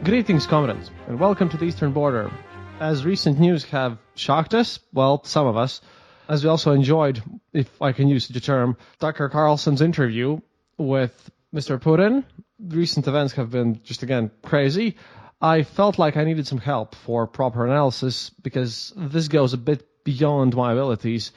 Greetings, comrades, and welcome to the Eastern Border. As recent news have shocked us, well, some of us, as we also enjoyed, if I can use such a term, Tucker Carlson's interview with Mr. Putin. Recent events have been just, again, crazy. I felt like I needed some help for proper analysis because this goes a bit beyond my abilities.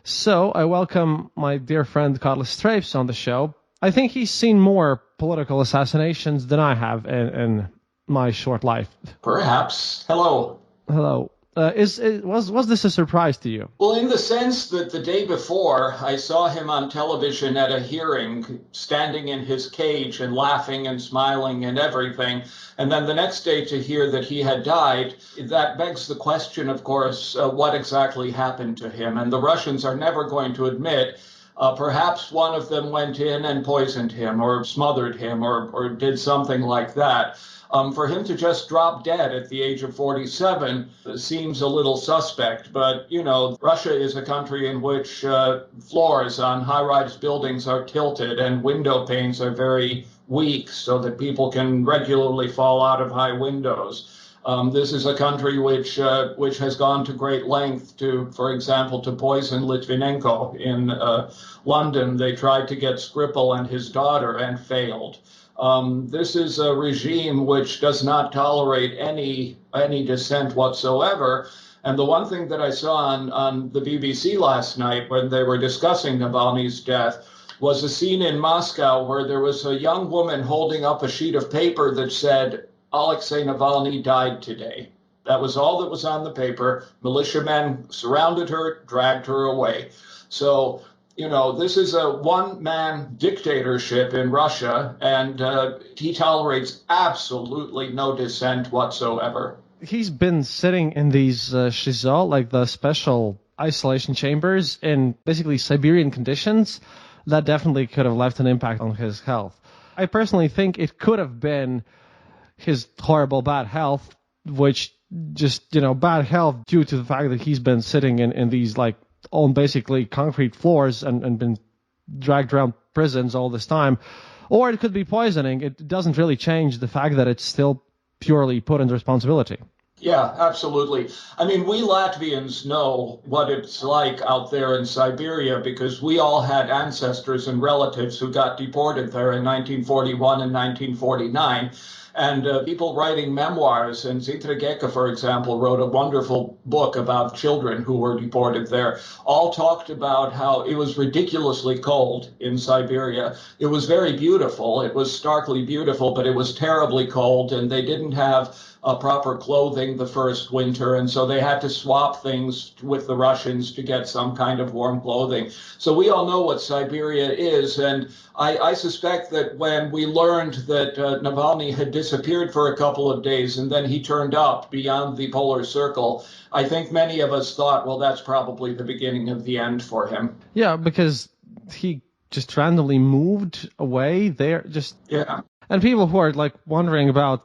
So I welcome my dear friend Karlis Streips on the show. I think he's seen more political assassinations than I have in my short life. Perhaps. Hello. Hello. Was this a surprise to you? Well, in the sense that the day before, I saw him on television at a hearing, standing in his cage and laughing and smiling and everything. And then the next day to hear that he had died, that begs the question, of course, what exactly happened to him? And the Russians are never going to admit. Perhaps one of them went in and poisoned him or smothered him or did something like that. For him to just drop dead at the age of 47 seems a little suspect. But, you know, Russia is a country in which floors on high-rise buildings are tilted and window panes are very weak so that people can regularly fall out of high windows. This is a country which has gone to great length to, for example, to poison Litvinenko in London. They tried to get Skripal and his daughter and failed. This is a regime which does not tolerate any dissent whatsoever. And the one thing that I saw on the BBC last night when they were discussing Navalny's death was a scene in Moscow where there was a young woman holding up a sheet of paper that said, Alexei Navalny died today. That was all that was on the paper. Militiamen surrounded her, dragged her away. So, you know, this is a one-man dictatorship in Russia, and he tolerates absolutely no dissent whatsoever. He's been sitting in these shizo, like the special isolation chambers, in basically Siberian conditions. That definitely could have left an impact on his health. I personally think it could have been his horrible bad health, which just, bad health due to the fact that he's been sitting in these, on basically concrete floors and been dragged around prisons all this time. Or it could be poisoning. It doesn't really change the fact that it's still purely Putin's responsibility. Yeah, absolutely. I mean, we Latvians know what it's like out there in Siberia because we all had ancestors and relatives who got deported there in 1941 and 1949. And people writing memoirs, and Zitra Geka, for example, wrote a wonderful book about children who were deported there, all talked about how it was ridiculously cold in Siberia. It was very beautiful. It was starkly beautiful, but it was terribly cold, and they didn't have proper clothing the first winter, and so they had to swap things with the Russians to get some kind of warm clothing. So we all know what Siberia is, and I suspect that when we learned that Navalny had disappeared for a couple of days and then he turned up beyond the polar circle, I think many of us thought, well, that's probably the beginning of the end for him. Yeah, because he just randomly moved away there. Yeah. And people who are wondering about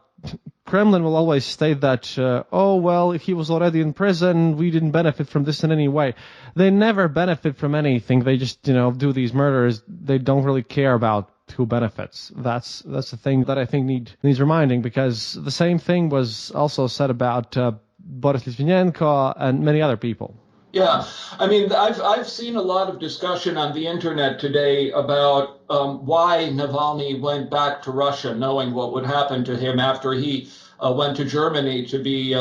Kremlin will always state that, he was already in prison, we didn't benefit from this in any way. They never benefit from anything. They just, do these murders. They don't really care about who benefits. That's the thing that I think needs reminding, because the same thing was also said about Boris Litvinenko and many other people. Yeah, I mean, I've seen a lot of discussion on the internet today about why Navalny went back to Russia, knowing what would happen to him after he went to Germany to be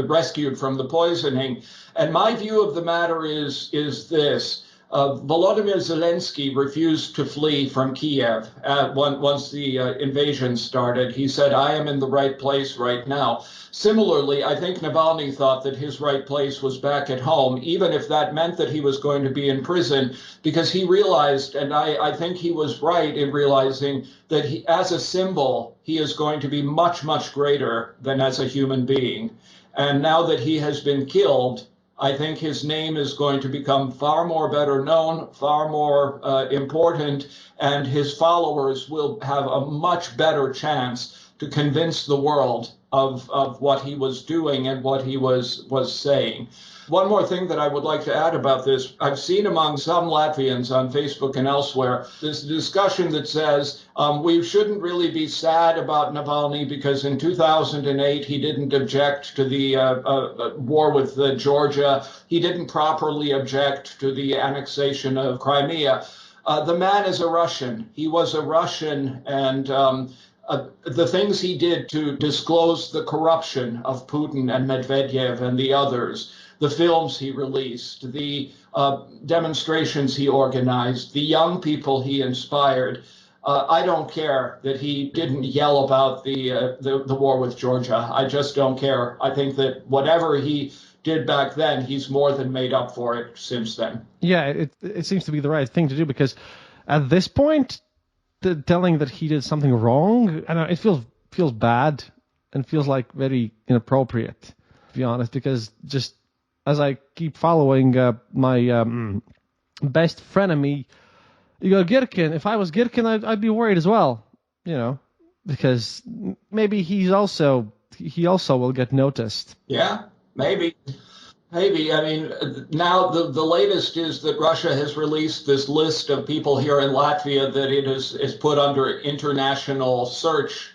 rescued from the poisoning. And my view of the matter is this. Volodymyr Zelensky refused to flee from Kiev once the invasion started. He said, I am in the right place right now. Similarly, I think Navalny thought that his right place was back at home, even if that meant that he was going to be in prison, because he realized, and I think he was right in realizing that he, as a symbol, he is going to be much, much greater than as a human being. And now that he has been killed, I think his name is going to become far more better known, far more important, and his followers will have a much better chance to convince the world of what he was doing and what he was saying. One more thing that I would like to add about this. I've seen among some Latvians on Facebook and elsewhere this discussion that says we shouldn't really be sad about Navalny because in 2008 he didn't object to the war with Georgia. He didn't properly object to the annexation of Crimea. The man is a Russian. He was a Russian, and the things he did to disclose the corruption of Putin and Medvedev and the others, the films he released, the demonstrations he organized, the young people he inspired. I don't care that he didn't yell about the war with Georgia. I just don't care. I think that whatever he did back then, he's more than made up for it since then. Yeah, it seems to be the right thing to do because at this point, telling that he did something wrong, I know it feels bad and feels like very inappropriate, to be honest, because just as I keep following my best frenemy, Girkin. If I was Girkin, I'd be worried as well, because maybe he also will get noticed. Yeah, maybe. Maybe. I mean, now the latest is that Russia has released this list of people here in Latvia that it is put under international search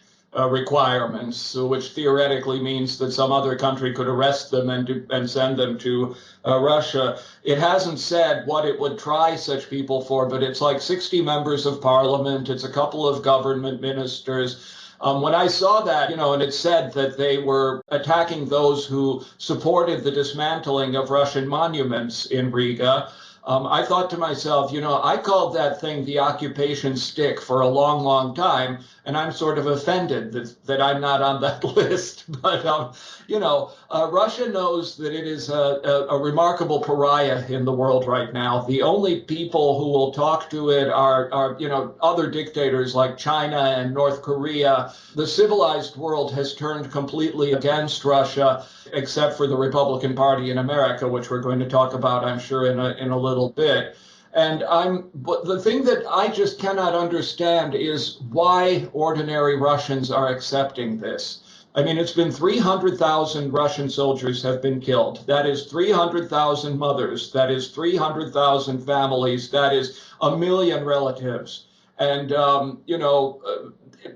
requirements, which theoretically means that some other country could arrest them and send them to Russia. It hasn't said what it would try such people for, but it's like 60 members of parliament. It's a couple of government ministers. When I saw that, and it said that they were attacking those who supported the dismantling of Russian monuments in Riga, I thought to myself, I called that thing the occupation stick for a long, long time, and I'm sort of offended that I'm not on that list. But, Russia knows that it is a remarkable pariah in the world right now. The only people who will talk to it are other dictators like China and North Korea. The civilized world has turned completely against Russia, except for the Republican Party in America, which we're going to talk about, I'm sure, in a little bit. And but the thing that I just cannot understand is why ordinary Russians are accepting this. I mean, it's been 300,000 Russian soldiers have been killed. That is 300,000 mothers. That is 300,000 families. That is 1 million relatives. And,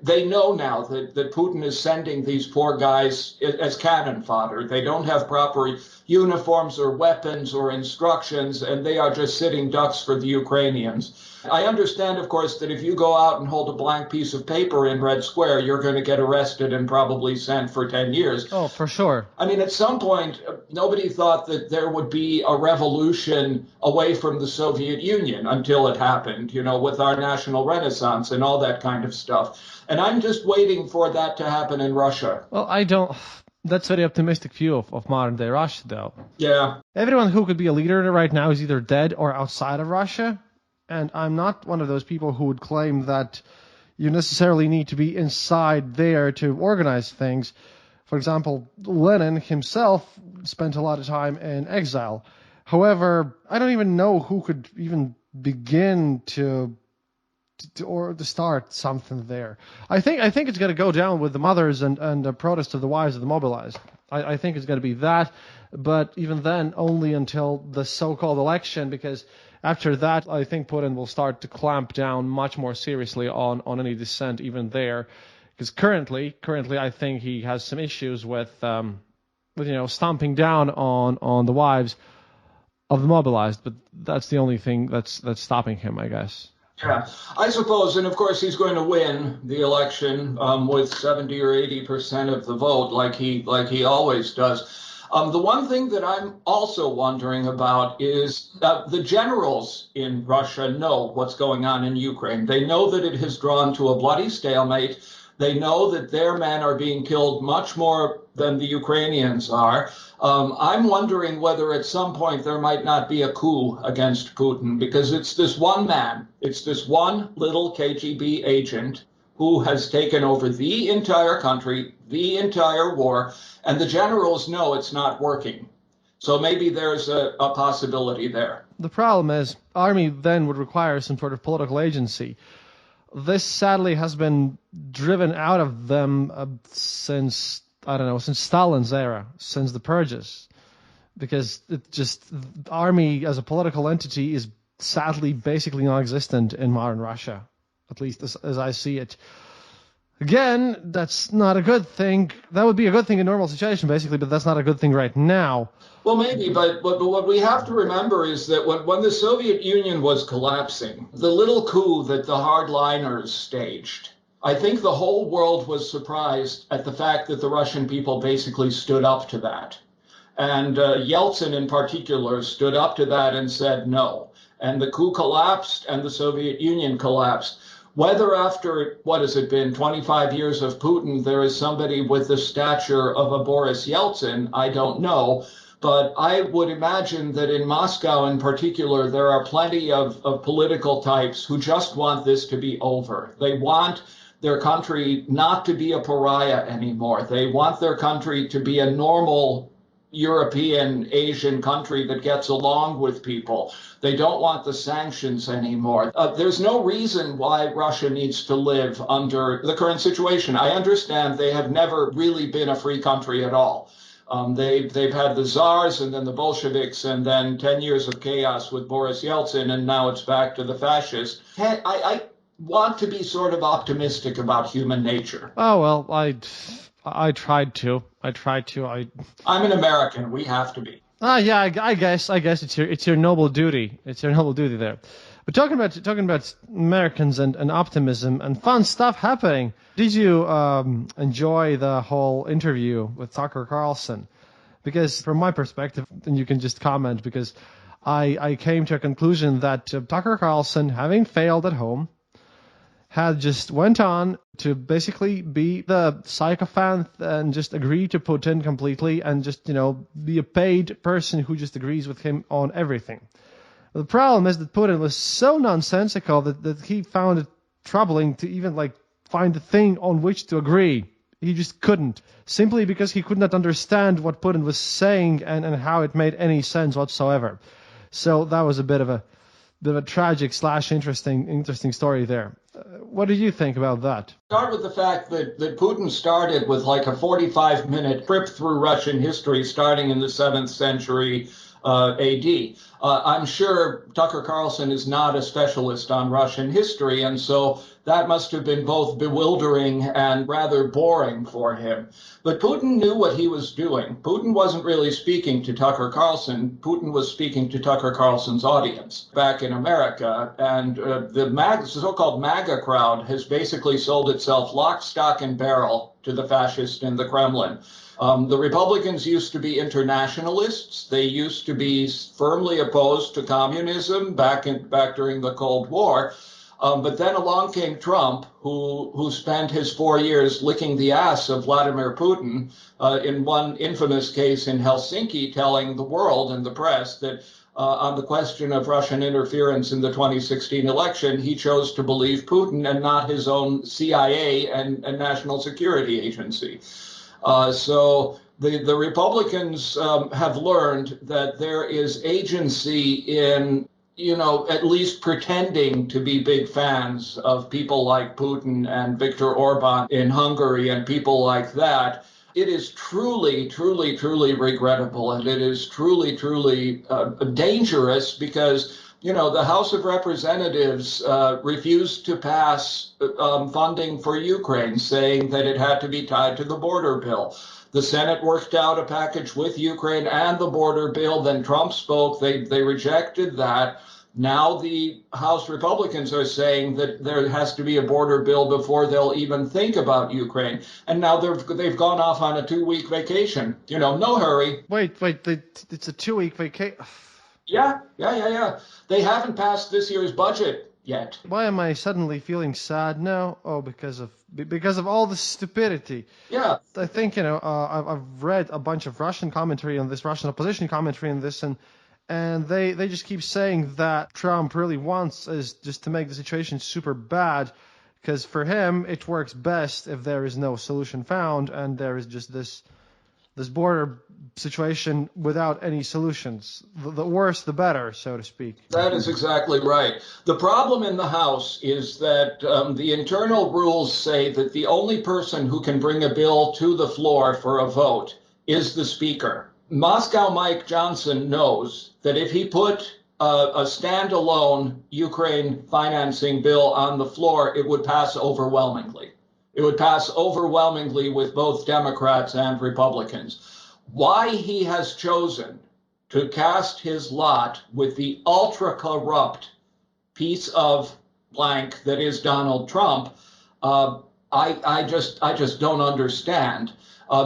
they know now that Putin is sending these poor guys as cannon fodder. They don't have proper uniforms or weapons or instructions, and they are just sitting ducks for the Ukrainians. I understand, of course, that if you go out and hold a blank piece of paper in Red Square, you're going to get arrested and probably sent for 10 years. Oh, for sure. I mean, at some point, nobody thought that there would be a revolution away from the Soviet Union until it happened, with our national renaissance and all that kind of stuff. And I'm just waiting for that to happen in Russia. Well, I don't. That's a very optimistic view of modern day Russia, though. Yeah. Everyone who could be a leader right now is either dead or outside of Russia. And I'm not one of those people who would claim that you necessarily need to be inside there to organize things. For example, Lenin himself spent a lot of time in exile. However, I don't even know who could even begin to start something there. I think it's going to go down with the mothers and the protest of the wives of the mobilized. I think it's going to be that, but even then, only until the so-called election, because after that, I think Putin will start to clamp down much more seriously on any dissent even there, because currently, I think he has some issues with stomping down on the wives of the mobilized, but that's the only thing that's stopping him, I guess. Yeah, I suppose, and of course he's going to win the election with 70 or 80% of the vote, like he always does. The one thing that I'm also wondering about is the generals in Russia know what's going on in Ukraine. They know that it has drawn to a bloody stalemate. They know that their men are being killed much more than the Ukrainians are. I'm wondering whether at some point there might not be a coup against Putin, because it's this one man, it's this one little KGB agent who has taken over the entire country, the entire war, and the generals know it's not working. So maybe there's a possibility there. The problem is, army then would require some sort of political agency. This sadly has been driven out of them since Stalin's era, since the purges. because the army as a political entity is sadly basically non-existent in modern Russia, at least as I see it. Again, that's not a good thing. That would be a good thing in normal situation, basically, but that's not a good thing right now. Well, maybe, but what we have to remember is that when the Soviet Union was collapsing, the little coup that the hardliners staged, I think the whole world was surprised at the fact that the Russian people basically stood up to that. And Yeltsin in particular stood up to that and said no. And the coup collapsed and the Soviet Union collapsed. Whether after, what has it been, 25 years of Putin, there is somebody with the stature of a Boris Yeltsin, I don't know. But I would imagine that in Moscow in particular, there are plenty of political types who just want this to be over. They want their country not to be a pariah anymore. They want their country to be a normal European, Asian country that gets along with people. They don't want the sanctions anymore. There's no reason why Russia needs to live under the current situation. I understand they have never really been a free country at all. They've had the czars and then the Bolsheviks and then 10 years of chaos with Boris Yeltsin, and now it's back to the fascists. I want to be sort of optimistic about human nature. Oh, well, I tried to. I'm an American. We have to be. Yeah, I guess it's your noble duty. It's your noble duty there. But talking about Americans and optimism and fun stuff happening, did you enjoy the whole interview with Tucker Carlson? Because from my perspective, and you can just comment, because I came to a conclusion that Tucker Carlson, having failed at home, had just went on to basically be the sycophant and just agree to Putin completely and just, be a paid person who just agrees with him on everything. The problem is that Putin was so nonsensical that he found it troubling to even find a thing on which to agree. He just couldn't, simply because he could not understand what Putin was saying and how it made any sense whatsoever. So that was a bit of a tragic / interesting story there. What do you think about that? Start with the fact that Putin started with a 45-minute trip through Russian history starting in the 7th century AD. I'm sure Tucker Carlson is not a specialist on Russian history, and so that must have been both bewildering and rather boring for him. But Putin knew what he was doing. Putin wasn't really speaking to Tucker Carlson. Putin was speaking to Tucker Carlson's audience back in America. And the so-called MAGA crowd has basically sold itself lock, stock, and barrel to the fascists in the Kremlin. The Republicans used to be internationalists. They used to be firmly opposed to communism back during the Cold War. But then along came Trump, who spent his 4 years licking the ass of Vladimir Putin, in one infamous case in Helsinki, telling the world and the press that on the question of Russian interference in the 2016 election, he chose to believe Putin and not his own CIA and National Security Agency. So the Republicans have learned that there is agency in, at least pretending to be big fans of people like Putin and Viktor Orban in Hungary and people like that. It is truly, truly, truly regrettable, and it is truly, truly dangerous because, the House of Representatives refused to pass funding for Ukraine, saying that it had to be tied to the border bill. The Senate worked out a package with Ukraine and the border bill. Then Trump spoke. They rejected that. Now the House Republicans are saying that there has to be a border bill before they'll even think about Ukraine. And now they've gone off on a 2-week vacation. No hurry. Wait, it's a 2-week vacation. Yeah. They haven't passed this year's budget yet. Why am I suddenly feeling sad now? Oh, because of all the stupidity. Yeah. I think, I've read a bunch of Russian commentary on this, Russian opposition commentary on this, and they just keep saying that Trump really wants is just to make the situation super bad, because for him it works best if there is no solution found and there is just this border situation without any solutions. The worse, the better, so to speak. That is exactly right. The problem in the House is that the internal rules say that the only person who can bring a bill to the floor for a vote is the Speaker. Moscow Mike Johnson knows that if he put a standalone Ukraine financing bill on the floor, it would pass overwhelmingly. It would pass overwhelmingly with both Democrats and Republicans. Why he has chosen to cast his lot with the ultra corrupt piece of blank that is Donald Trump, I just don't understand.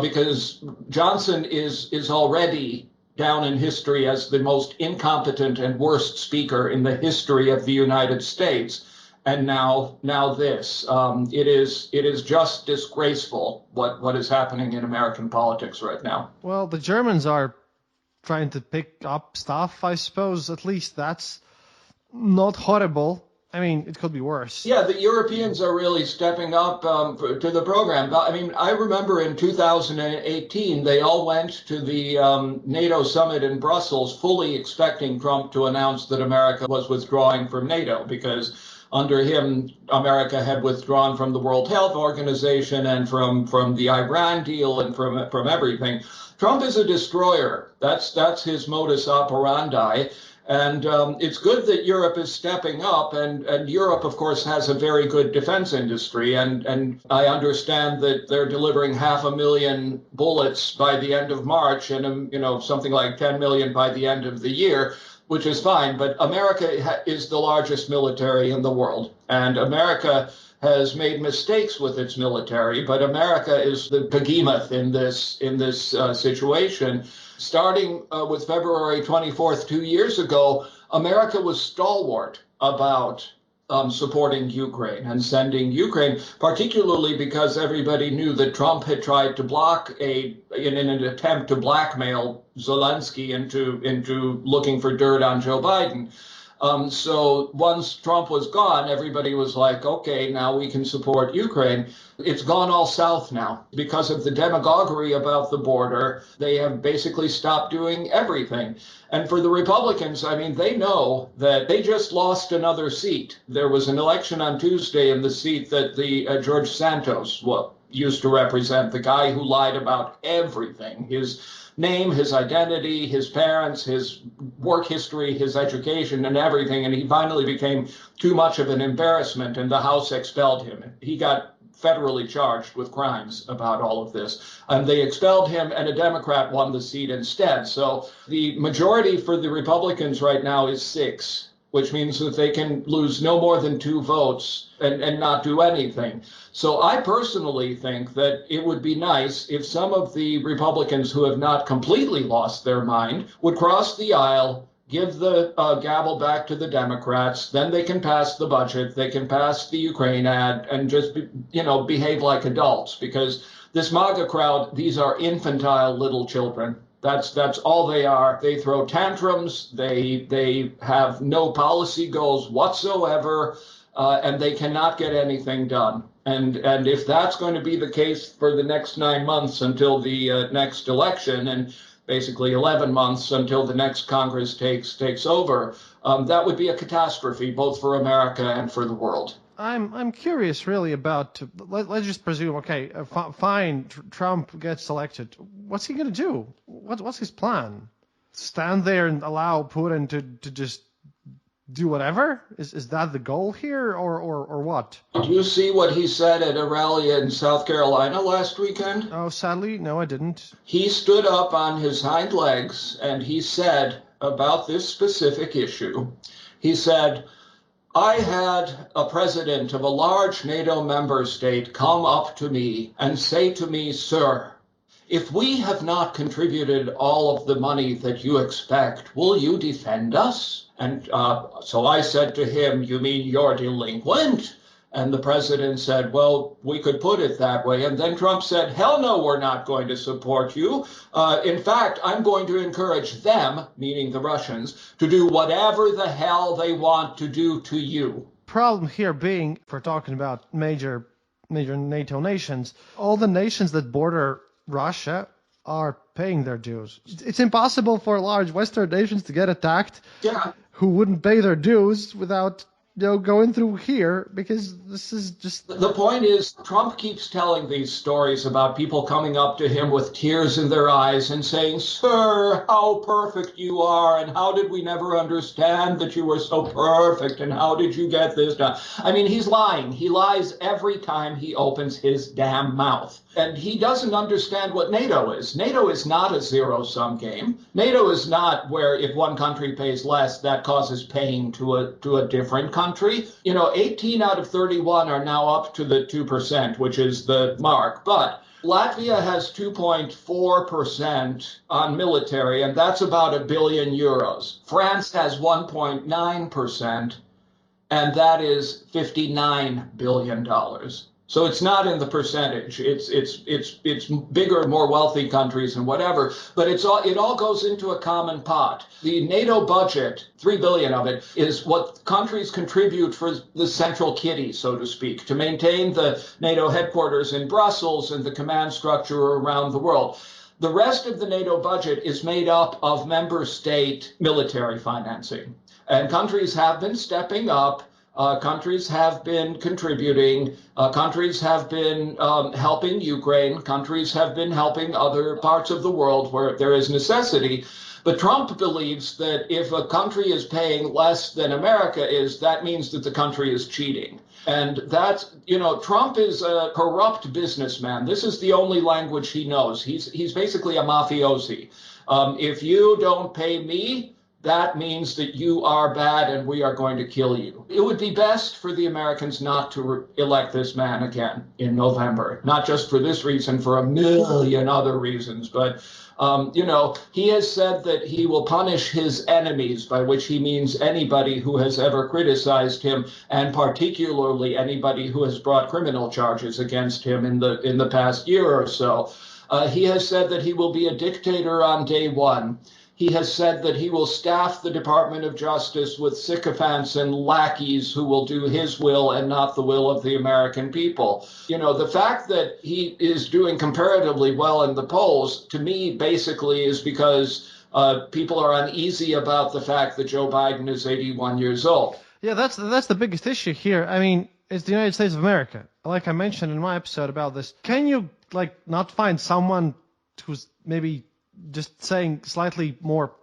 Because Johnson is already down in history as the most incompetent and worst speaker in the history of the United States. And now this. It is just disgraceful what is happening in American politics right now. Well, the Germans are trying to pick up stuff, I suppose. At least that's not horrible. I mean, it could be worse. Yeah, the Europeans are really stepping up to the program. I mean, I remember in 2018, they all went to the NATO summit in Brussels, fully expecting Trump to announce that America was withdrawing from NATO, because under him, America had withdrawn from the World Health Organization and from the Iran deal and from everything. Trump is a destroyer. That's his modus operandi. And it's good that Europe is stepping up, and Europe, of course, has a very good defense industry. And I understand that they're delivering 500,000 bullets by the end of March, and something like 10 million by the end of the year, which is fine. But America is the largest military in the world, and America has made mistakes with its military, but America is the behemoth in this situation. Starting with February 24th, 2 years ago, America was stalwart about supporting Ukraine and sending Ukraine, particularly because everybody knew that Trump had tried to block in an attempt to blackmail Zelensky into looking for dirt on Joe Biden. So once Trump was gone, everybody was like, okay, now we can support Ukraine. It's gone all south now because of the demagoguery about the border. They have basically stopped doing everything. And for the Republicans, I mean, they know that they just lost another seat. There was an election on Tuesday in the seat that the George Santos used to represent, the guy who lied about everything. His name, his identity, his parents, his work history, his education, and everything. And he finally became too much of an embarrassment, and the House expelled him. He got federally charged with crimes about all of this. And they expelled him, and a Democrat won the seat instead. So the majority for the Republicans right now is 6, which means that they can lose no more than 2 votes and not do anything. So I personally think that it would be nice if some of the Republicans who have not completely lost their mind would cross the aisle, give the gavel back to the Democrats, then they can pass the budget, they can pass the Ukraine ad, and just behave like adults. Because this MAGA crowd, these are infantile little children. That's all they are. They throw tantrums. They have no policy goals whatsoever, and they cannot get anything done. And if that's going to be the case for the next 9 months until the next election, and basically 11 months until the next Congress takes over, that would be a catastrophe both for America and for the world. I'm curious really about, let's just presume, okay, fine, Trump gets elected. What's he going to do? What's his plan? Stand there and allow Putin to just do whatever? Is that the goal here, or what? Did you see what he said at a rally in South Carolina last weekend? Oh, sadly, no, I didn't. He stood up on his hind legs and he said about this specific issue, he said, I had a president of a large NATO member state come up to me and say to me, sir, if we have not contributed all of the money that you expect, will you defend us? And so I said to him, you mean you're delinquent? And the president said, well, we could put it that way. And then Trump said, hell no, we're not going to support you. In fact, I'm going to encourage them, meaning the Russians, to do whatever the hell they want to do to you. Problem here being, if we're talking about major NATO nations, all the nations that border Russia are paying their dues. It's impossible for large Western nations to get attacked who wouldn't pay their dues without going through here, because this is just. The point is, Trump keeps telling these stories about people coming up to him with tears in their eyes and saying, "Sir, how perfect you are, and how did we never understand that you were so perfect, and how did you get this done?" I mean, he's lying. He lies every time he opens his damn mouth. And he doesn't understand what NATO is. NATO is not a zero-sum game. NATO is not where if one country pays less, that causes pain to a different country. 18 out of 31 are now up to the 2%, which is the mark. But Latvia has 2.4% on military, and that's about €1 billion. France has 1.9%, and that is $59 billion. So it's not in the percentage. It's bigger, more wealthy countries and whatever, but it all goes into a common pot. The NATO budget, $3 billion of it, is what countries contribute for the central kitty, so to speak, to maintain the NATO headquarters in Brussels and the command structure around the world. The rest of the NATO budget is made up of member state military financing, and countries have been stepping up. Countries have been contributing. Countries have been helping Ukraine. Countries have been helping other parts of the world where there is necessity. But Trump believes that if a country is paying less than America is, that means that the country is cheating. And that's, Trump is a corrupt businessman. This is the only language he knows. He's basically a mafiosi. If you don't pay me, that means that you are bad and we are going to kill you. It would be best for the Americans not to elect this man again in November, not just for this reason, for a million other reasons. But, he has said that he will punish his enemies, by which he means anybody who has ever criticized him, and particularly anybody who has brought criminal charges against him in the past year or so. He has said that he will be a dictator on day one. He has said that he will staff the Department of Justice with sycophants and lackeys who will do his will and not the will of the American people. The fact that he is doing comparatively well in the polls, to me, basically is because people are uneasy about the fact that Joe Biden is 81 years old. Yeah, that's the biggest issue here. I mean, it's the United States of America. Like I mentioned in my episode about this, can you not find someone who's maybe just saying slightly more,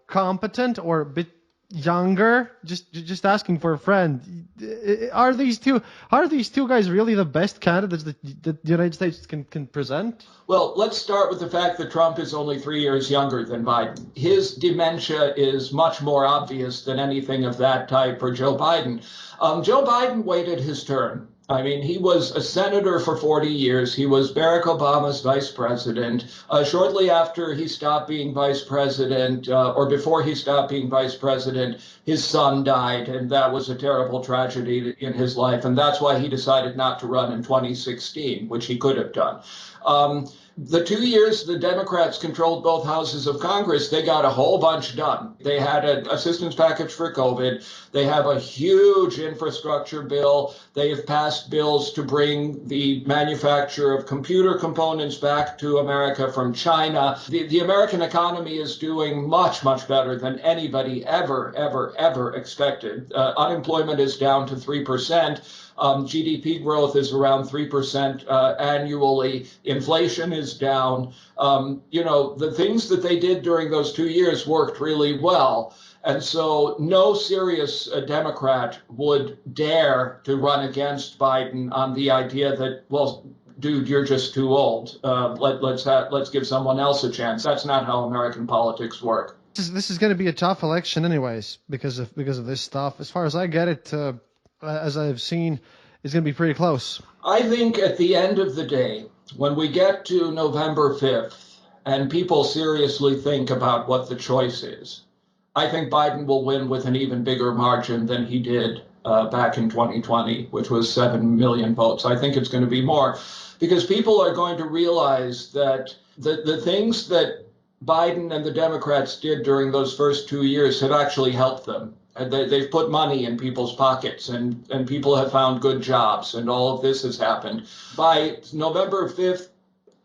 competent or a bit younger, just asking for a friend? Are these two guys really the best candidates that the United States can present? Well, let's start with the fact that Trump is only 3 years younger than Biden. His dementia is much more obvious than anything of that type for Joe Biden. Joe Biden waited his turn. I mean, he was a senator for 40 years. He was Barack Obama's vice president. Shortly after he stopped being vice president, or before he stopped being vice president, his son died, and that was a terrible tragedy in his life. And that's why he decided not to run in 2016, which he could have done. The 2 years the Democrats controlled both houses of Congress, they got a whole bunch done. They had an assistance package for COVID. They have a huge infrastructure bill. They have passed bills to bring the manufacture of computer components back to America from China. The American economy is doing much, much better than anybody ever expected. Unemployment is down to 3%. GDP growth is around 3% annually. Inflation is down. The things that they did during those 2 years worked really well. And so no serious Democrat would dare to run against Biden on the idea that, well, dude, you're just too old. Let's give someone else a chance. That's not how American politics work. This is going to be a tough election anyways because of this stuff. As far as I get it, as I've seen, it's going to be pretty close. I think at the end of the day, when we get to November 5th and people seriously think about what the choice is, I think Biden will win with an even bigger margin than he did back in 2020, which was 7 million votes. I think it's going to be more because people are going to realize that the things that Biden and the Democrats did during those first 2 years have actually helped them. They've put money in people's pockets and people have found good jobs and all of this has happened. By November 5th,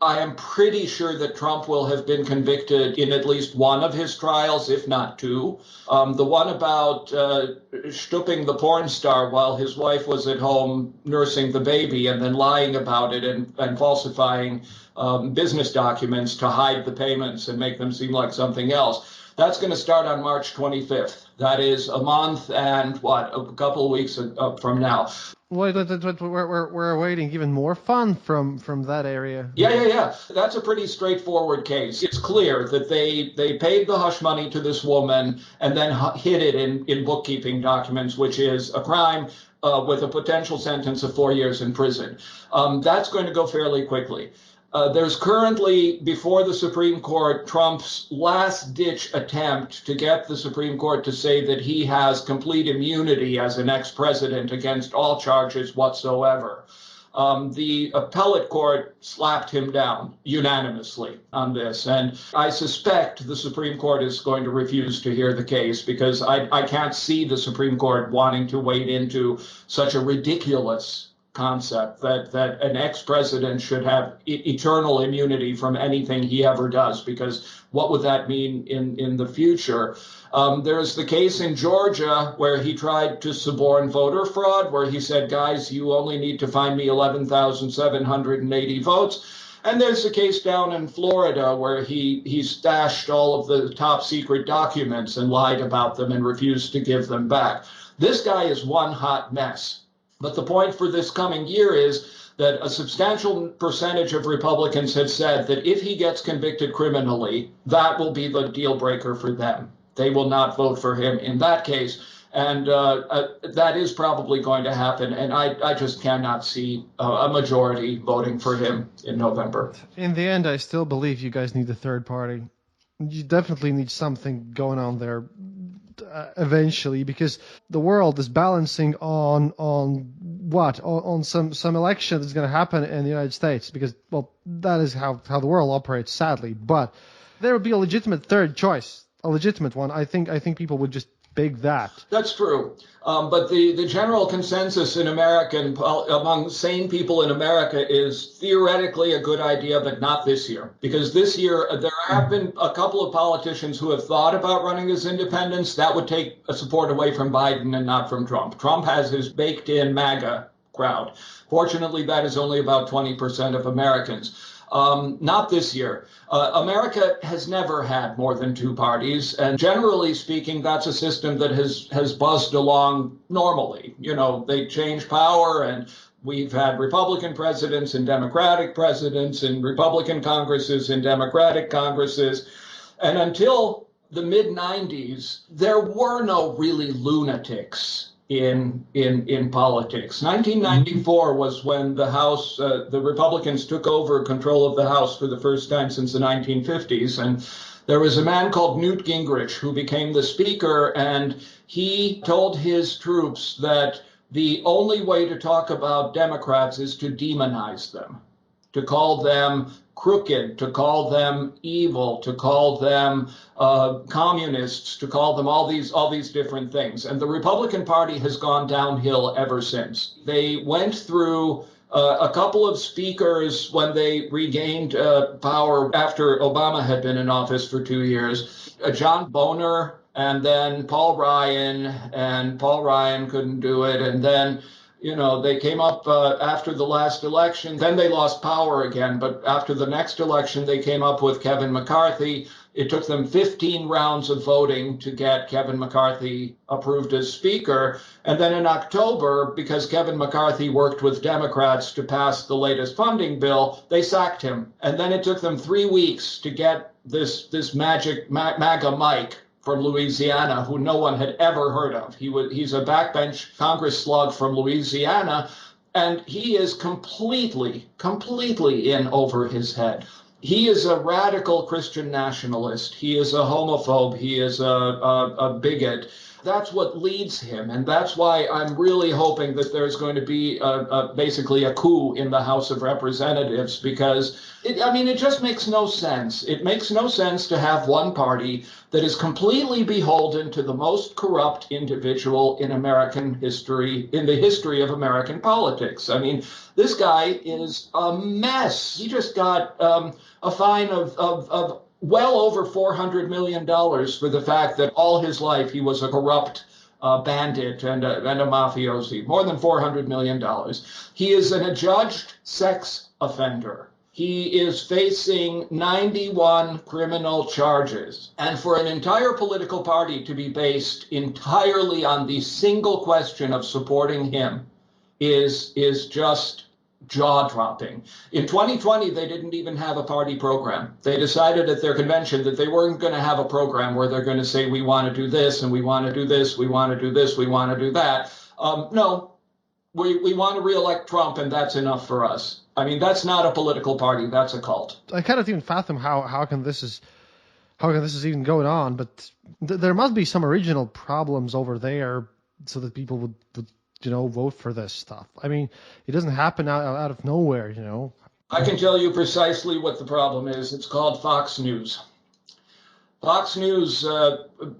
I am pretty sure that Trump will have been convicted in at least one of his trials, if not two. The one about stooping the porn star while his wife was at home nursing the baby and then lying about it and falsifying business documents to hide the payments and make them seem like something else. That's going to start on March 25th. That is a month and a couple of weeks from now. Wait, we're awaiting even more fun from that area. Yeah. That's a pretty straightforward case. It's clear that they paid the hush money to this woman and then hid it in bookkeeping documents, which is a crime with a potential sentence of 4 years in prison. That's going to go fairly quickly. There's currently, before the Supreme Court, Trump's last-ditch attempt to get the Supreme Court to say that he has complete immunity as an ex-president against all charges whatsoever. The appellate court slapped him down unanimously on this, and I suspect the Supreme Court is going to refuse to hear the case because I can't see the Supreme Court wanting to wade into such a ridiculous concept that an ex-president should have eternal immunity from anything he ever does, because what would that mean in the future? There's the case in Georgia where he tried to suborn voter fraud, where he said, guys, you only need to find me 11,780 votes. And there's the case down in Florida where he stashed all of the top secret documents and lied about them and refused to give them back. This guy is one hot mess. But the point for this coming year is that a substantial percentage of Republicans have said that if he gets convicted criminally, that will be the deal breaker for them. They will not vote for him in that case. And that is probably going to happen. And I just cannot see a majority voting for him in November. In the end, I still believe you guys need a third party. You definitely need something going on there eventually, because the world is balancing on some election that's going to happen in the United States, because, well, that is how the world operates, sadly. But there would be a legitimate third choice, a legitimate one. I think people would just pick that. That's true. But the general consensus in America, among sane people in America, is theoretically a good idea, but not this year. Because this year, there have been a couple of politicians who have thought about running as independents. That would take support away from Biden and not from Trump. Trump has his baked-in MAGA crowd. Fortunately, that is only about 20% of Americans. Not this year. America has never had more than two parties, and generally speaking, that's a system that has buzzed along normally. You know, they change power, and we've had Republican presidents and Democratic presidents and Republican Congresses and Democratic Congresses. And until the mid-90s, there were no really lunatics in politics. 1994 was when the House, the Republicans took over control of the House for the first time since the 1950s. And there was a man called Newt Gingrich who became the speaker, and he told his troops that the only way to talk about Democrats is to demonize them, to call them crooked, to call them evil, to call them communists, to call them all these different things. And the Republican Party has gone downhill ever since. They went through a couple of speakers when they regained power after Obama had been in office for 2 years. John Boehner and then Paul Ryan, and Paul Ryan couldn't do it. And then, you know, they came up after the last election. Then they lost power again. But after the next election, they came up with Kevin McCarthy. It took them 15 rounds of voting to get Kevin McCarthy approved as Speaker. And then in October, because Kevin McCarthy worked with Democrats to pass the latest funding bill, they sacked him. And then it took them 3 weeks to get this magic MAGA Mike from Louisiana, who no one had ever heard of. He's a backbench Congress slug from Louisiana, and he is completely in over his head. He is a radical Christian nationalist. He is a homophobe. He is a bigot. That's what leads him, and that's why I'm really hoping that there's going to be basically a coup in the House of Representatives, because it just makes no sense. It makes no sense to have one party that is completely beholden to the most corrupt individual in American history, in the history of American politics. I mean, this guy is a mess. He just got a fine of well over $400 million for the fact that all his life he was a corrupt bandit and a mafiosi. More than $400 million. He is an adjudged sex offender. He is facing 91 criminal charges. And for an entire political party to be based entirely on the single question of supporting him is just jaw-dropping. In 2020, they didn't even have a party program. They decided at their convention that they weren't going to have a program where they're going to say, we want to do this, and we want to do this, we want to do this, we want to do that. No, we want to reelect Trump, and that's enough for us. I mean, that's not a political party. That's a cult. I cannot even fathom how can this is even going on. But there must be some original problems over there, so that people would vote for this stuff. I mean, it doesn't happen out of nowhere. I can tell you precisely what the problem is. It's called Fox News. Fox News,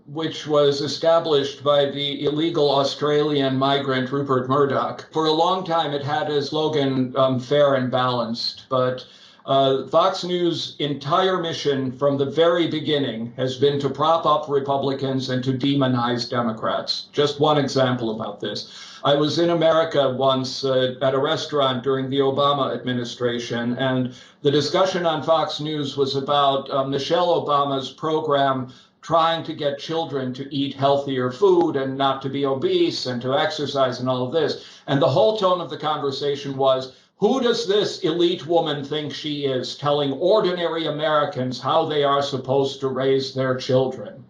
which was established by the illegal Australian migrant Rupert Murdoch, for a long time it had a slogan, fair and balanced. But Fox News' entire mission from the very beginning has been to prop up Republicans and to demonize Democrats. Just one example about this. I was in America once at a restaurant during the Obama administration, and the discussion on Fox News was about Michelle Obama's program trying to get children to eat healthier food and not to be obese and to exercise and all of this. And the whole tone of the conversation was, who does this elite woman think she is, telling ordinary Americans how they are supposed to raise their children?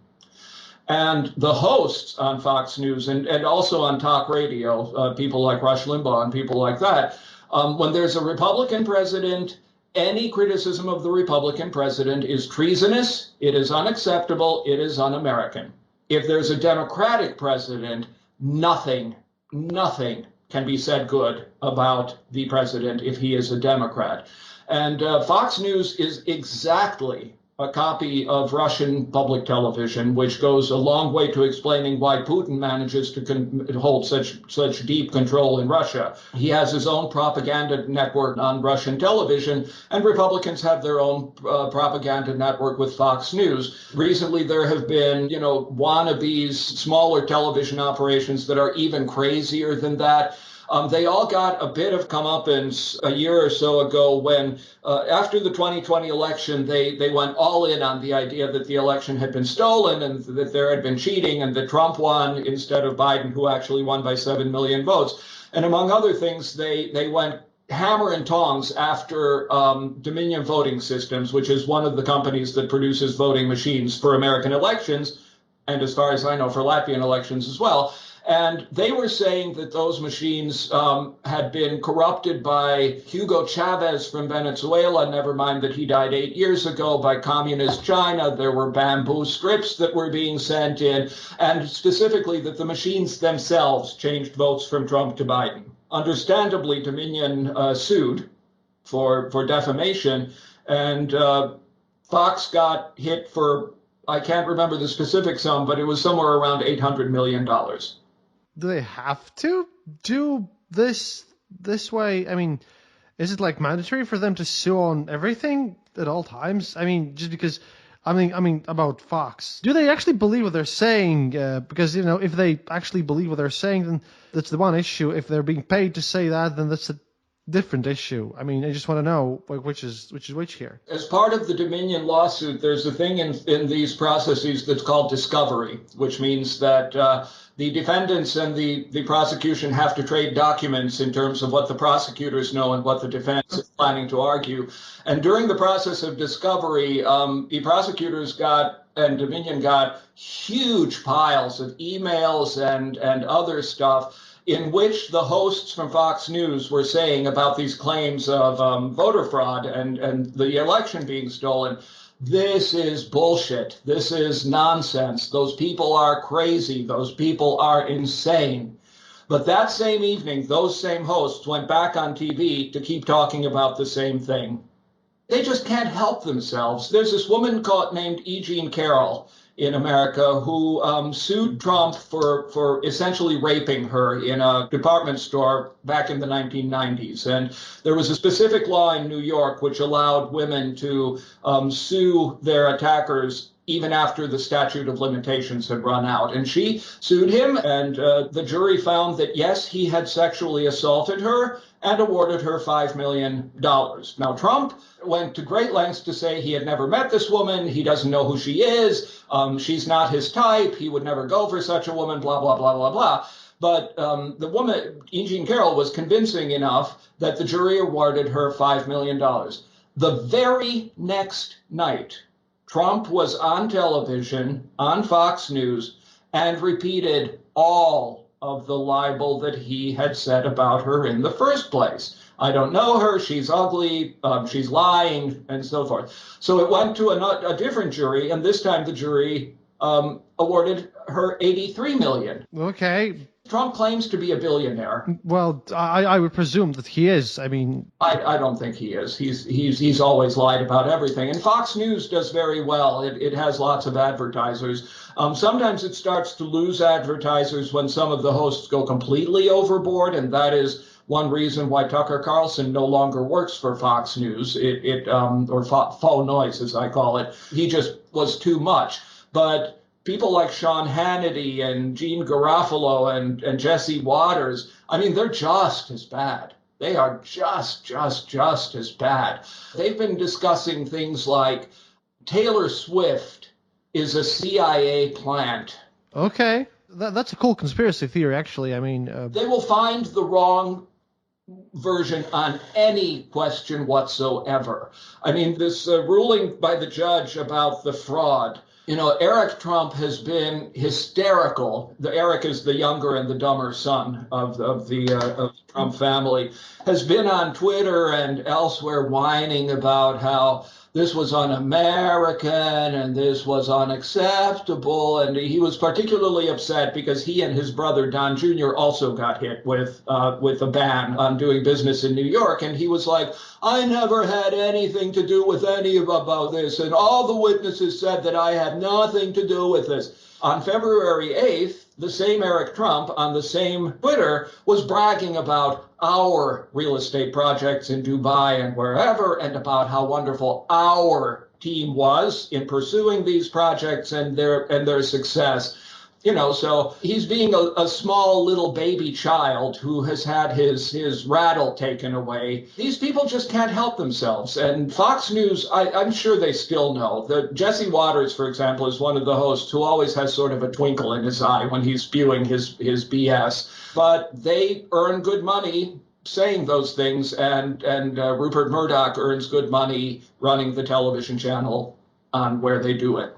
And the hosts on Fox News and also on talk radio, people like Rush Limbaugh and people like that, when there's a Republican president, any criticism of the Republican president is treasonous, it is unacceptable, it is un-American. If there's a Democratic president, nothing can be said good about the president if he is a Democrat. And Fox News is exactly a copy of Russian public television, which goes a long way to explaining why Putin manages to hold such deep control in Russia. He has his own propaganda network on Russian television, and Republicans have their own propaganda network with Fox News. Recently, there have been, wannabes, smaller television operations that are even crazier than that. They all got a bit of comeuppance a year or so ago when, after the 2020 election, they went all in on the idea that the election had been stolen and that there had been cheating and that Trump won instead of Biden, who actually won by 7 million votes. And among other things, they went hammer and tongs after Dominion Voting Systems, which is one of the companies that produces voting machines for American elections, and as far as I know, for Latvian elections as well. And they were saying that those machines had been corrupted by Hugo Chavez from Venezuela, never mind that he died 8 years ago, by communist China. There were bamboo strips that were being sent in, and specifically that the machines themselves changed votes from Trump to Biden. Understandably, Dominion sued for defamation, and Fox got hit for, I can't remember the specific sum, but it was somewhere around $800 million. Do they have to do this way? I mean, is it like mandatory for them to sue on everything at all times? I mean, just because, I mean about Fox. Do they actually believe what they're saying? Because, if they actually believe what they're saying, then that's the one issue. If they're being paid to say that, then that's a different issue. I mean, I just want to know which is which here. As part of the Dominion lawsuit, there's a thing in these processes that's called discovery, which means that the defendants and the prosecution have to trade documents in terms of what the prosecutors know and what the defense is planning to argue. And during the process of discovery, the prosecutors and Dominion got huge piles of emails and other stuff in which the hosts from Fox News were saying about these claims of voter fraud and the election being stolen. This is bullshit. This is nonsense. Those people are crazy. Those people are insane. But that same evening, those same hosts went back on TV to keep talking about the same thing. They just can't help themselves. There's this woman named E. Jean Carroll, in America who sued Trump for essentially raping her in a department store back in the 1990s. And there was a specific law in New York which allowed women to sue their attackers even after the statute of limitations had run out. And she sued him, and the jury found that, yes, he had sexually assaulted her and awarded her $5 million. Now, Trump went to great lengths to say he had never met this woman, he doesn't know who she is, she's not his type, he would never go for such a woman, blah, blah, blah, blah, blah. But the woman, E. Jean Carroll, was convincing enough that the jury awarded her $5 million. The very next night, Trump was on television, on Fox News, and repeated all of the libel that he had said about her in the first place. I don't know her, she's ugly, she's lying, and so forth. So it went to a different jury, and this time the jury awarded her $83 million. Okay. Trump claims to be a billionaire. Well, I would presume that he is. I mean, I don't think he is. He's always lied about everything. And Fox News does very well. It has lots of advertisers. Sometimes it starts to lose advertisers when some of the hosts go completely overboard, and that is one reason why Tucker Carlson no longer works for Fox News, or faux noise, as I call it. He just was too much. But people like Sean Hannity and Gene Garofalo and Jesse Waters, I mean, they're just as bad. They are just as bad. They've been discussing things like Taylor Swift is a CIA plant. Okay. That's a cool conspiracy theory, actually. I mean, they will find the wrong version on any question whatsoever. I mean, this ruling by the judge about the fraud, you know, Eric Trump has been hysterical. Eric is the younger and the dumber son of the Trump family, has been on Twitter and elsewhere whining about how this was un-American and this was unacceptable. And he was particularly upset because he and his brother, Don Jr., also got hit with a ban on doing business in New York. And he was like, I never had anything to do with any about this. And all the witnesses said that I had nothing to do with this. On February 8th, the same Eric Trump on the same Twitter was bragging about our real estate projects in Dubai and wherever, and about how wonderful our team was in pursuing these projects and their success. You know, so he's being a small little baby child who has had his rattle taken away. These people just can't help themselves. And Fox News, I'm sure they still know. Jesse Waters, for example, is one of the hosts who always has sort of a twinkle in his eye when he's spewing his BS. But they earn good money saying those things, and Rupert Murdoch earns good money running the television channel on where they do it.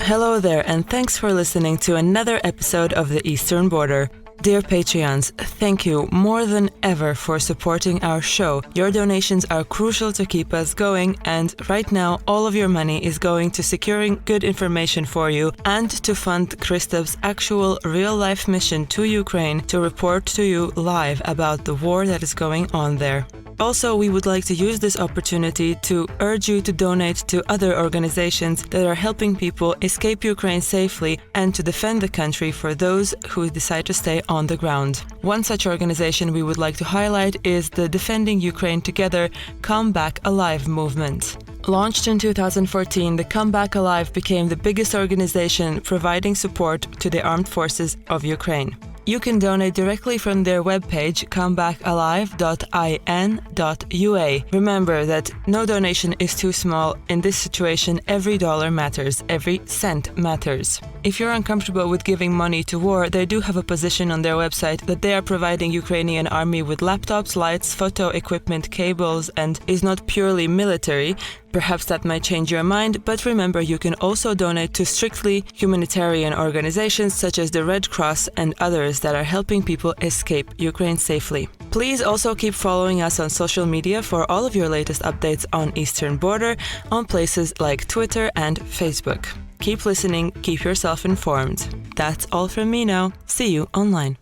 Hello there, and thanks for listening to another episode of The Eastern Border. Dear Patreons, thank you more than ever for supporting our show. Your donations are crucial to keep us going, and right now all of your money is going to securing good information for you and to fund Kristev's actual real-life mission to Ukraine to report to you live about the war that is going on there. Also, we would like to use this opportunity to urge you to donate to other organizations that are helping people escape Ukraine safely and to defend the country for those who decide to stay on the ground. One such organization we would like to highlight is the Defending Ukraine Together Come Back Alive movement. Launched in 2014, the Come Back Alive became the biggest organization providing support to the armed forces of Ukraine. You can donate directly from their webpage, comebackalive.in.ua. Remember that no donation is too small. In this situation, every dollar matters, every cent matters. If you're uncomfortable with giving money to war, they do have a position on their website that they are providing Ukrainian army with laptops, lights, photo equipment, cables, and is not purely military. Perhaps that might change your mind, but remember you can also donate to strictly humanitarian organizations such as the Red Cross and others that are helping people escape Ukraine safely. Please also keep following us on social media for all of your latest updates on Eastern Border on places like Twitter and Facebook. Keep listening, keep yourself informed. That's all from me now. See you online.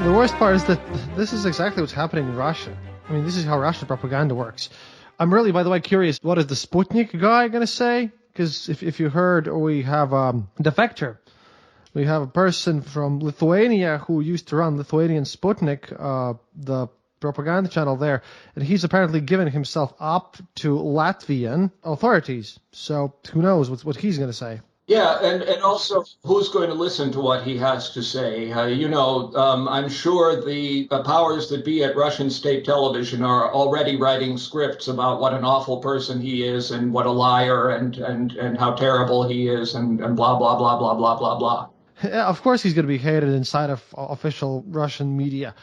There worst part is that this is exactly what's happening in Russia. I mean, this is how Russian propaganda works. I'm really, by the way, curious, what is the Sputnik guy going to say? Because if you heard, we have a defector. We have a person from Lithuania who used to run Lithuanian Sputnik, the propaganda channel there, and he's apparently given himself up to Latvian authorities. So who knows what he's going to say. Yeah, and also, who's going to listen to what he has to say? I'm sure the powers that be at Russian state television are already writing scripts about what an awful person he is and what a liar and how terrible he is and blah, blah, blah, blah, blah, blah, blah. Yeah, of course he's going to be hated inside of official Russian media,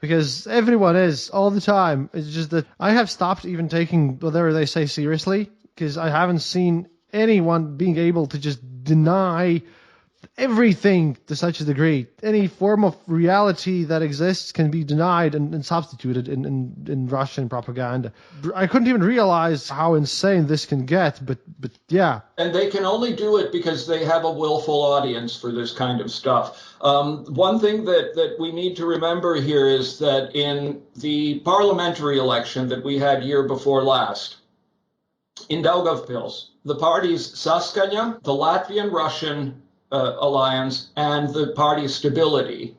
because everyone is all the time. It's just that I have stopped even taking whatever they say seriously, because I haven't seen anyone being able to just deny everything to such a degree. Any form of reality that exists can be denied and substituted in Russian propaganda. I couldn't even realize how insane this can get, but yeah. And they can only do it because they have a willful audience for this kind of stuff. One thing that we need to remember here is that in the parliamentary election that we had year before last, in Daugavpils, the parties Saskaņa, the Latvian-Russian alliance, and the party Stability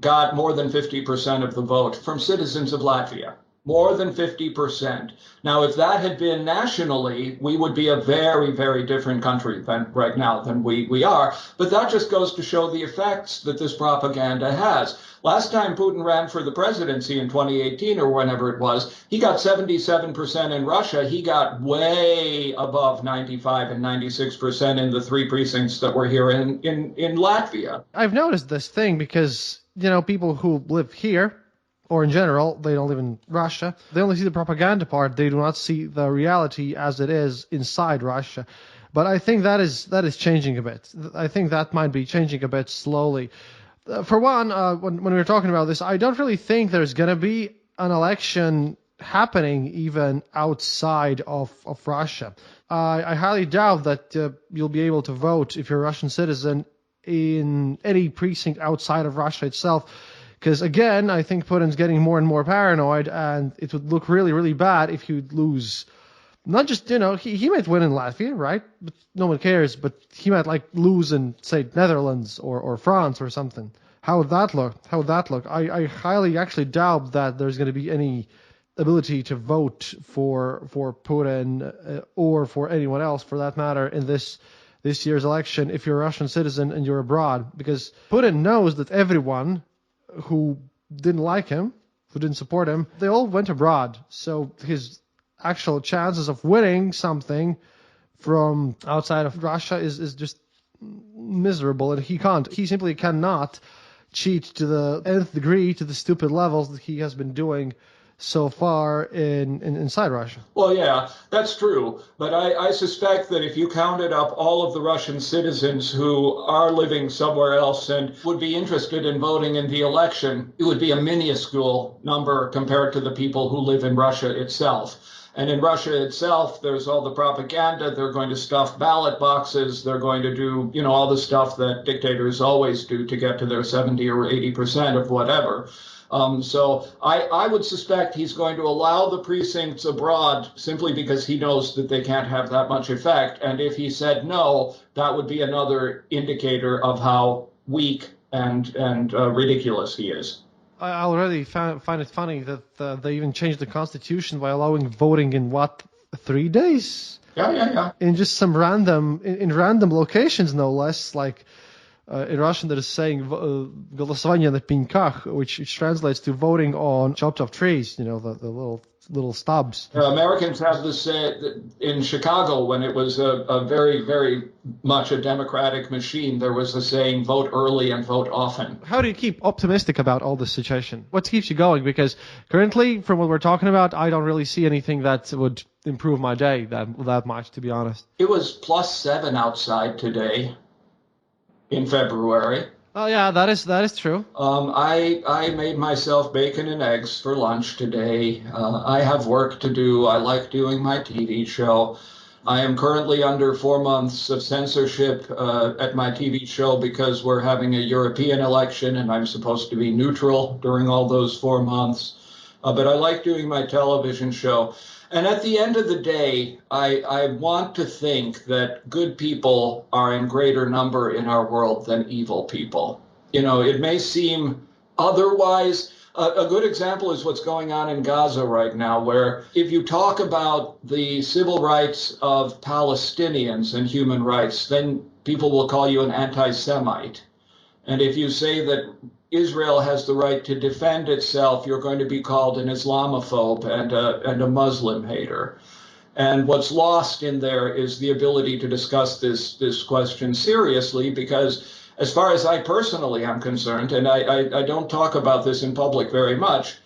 got more than 50% of the vote from citizens of Latvia. More than 50%. Now, if that had been nationally, we would be a very, very different country than right now than we are. But that just goes to show the effects that this propaganda has. Last time Putin ran for the presidency in 2018 or whenever it was, he got 77% in Russia. He got way above 95 and 96% in the 3 precincts that were here in Latvia. I've noticed this thing because, people who live here, or in general, they don't live in Russia. They only see the propaganda part. They do not see the reality as it is inside Russia. But I think that is changing a bit. I think that might be changing a bit slowly. For one, when we were talking about this, I don't really think there's going to be an election happening even outside of Russia. I highly doubt that you'll be able to vote if you're a Russian citizen in any precinct outside of Russia itself. Because, again, I think Putin's getting more and more paranoid, and it would look really, really bad if he would lose. Not just, he might win in Latvia, right? But no one cares. But he might, lose in, say, Netherlands or France or something. How would that look? I highly actually doubt that there's going to be any ability to vote for Putin or for anyone else, for that matter, in this year's election if you're a Russian citizen and you're abroad. Because Putin knows that everyone who didn't like him, who didn't support him, they all went abroad. So his actual chances of winning something from outside of Russia is just miserable, and he simply cannot cheat to the nth degree, to the stupid levels that he has been doing so far inside Russia. Well, yeah, that's true. But I suspect that if you counted up all of the Russian citizens who are living somewhere else and would be interested in voting in the election, it would be a minuscule number compared to the people who live in Russia itself. And in Russia itself, there's all the propaganda. They're going to stuff ballot boxes. They're going to do, all the stuff that dictators always do to get to their 70 or 80% of whatever. So I would suspect he's going to allow the precincts abroad simply because he knows that they can't have that much effect. And if he said no, that would be another indicator of how weak and ridiculous he is. I already find it funny that they even changed the constitution by allowing voting in 3 days? Yeah. In just some random locations, no less, in Russian, there is saying "голосование на пеньках," which translates to voting on chopped off trees. The little stubs. Americans have this in Chicago when it was a very, very much a democratic machine. There was a saying, "Vote early and vote often." How do you keep optimistic about all this situation? What keeps you going? Because currently, from what we're talking about, I don't really see anything that would improve my day that much, to be honest. It was +7 outside today. In February. Oh yeah, that is true. I made myself bacon and eggs for lunch today. I have work to do. I like doing my TV show. I am currently under 4 months of censorship at my TV show because we're having a European election and I'm supposed to be neutral during all those 4 months. But I like doing my television show. And at the end of the day, I want to think that good people are in greater number in our world than evil people. You know, it may seem otherwise. A good example is what's going on in Gaza right now, where if you talk about the civil rights of Palestinians and human rights, then people will call you an anti-Semite. And if you say that Israel has the right to defend itself, you're going to be called an Islamophobe and a Muslim hater. And what's lost in there is the ability to discuss this question seriously, because as far as I personally am concerned, and I don't talk about this in public very much,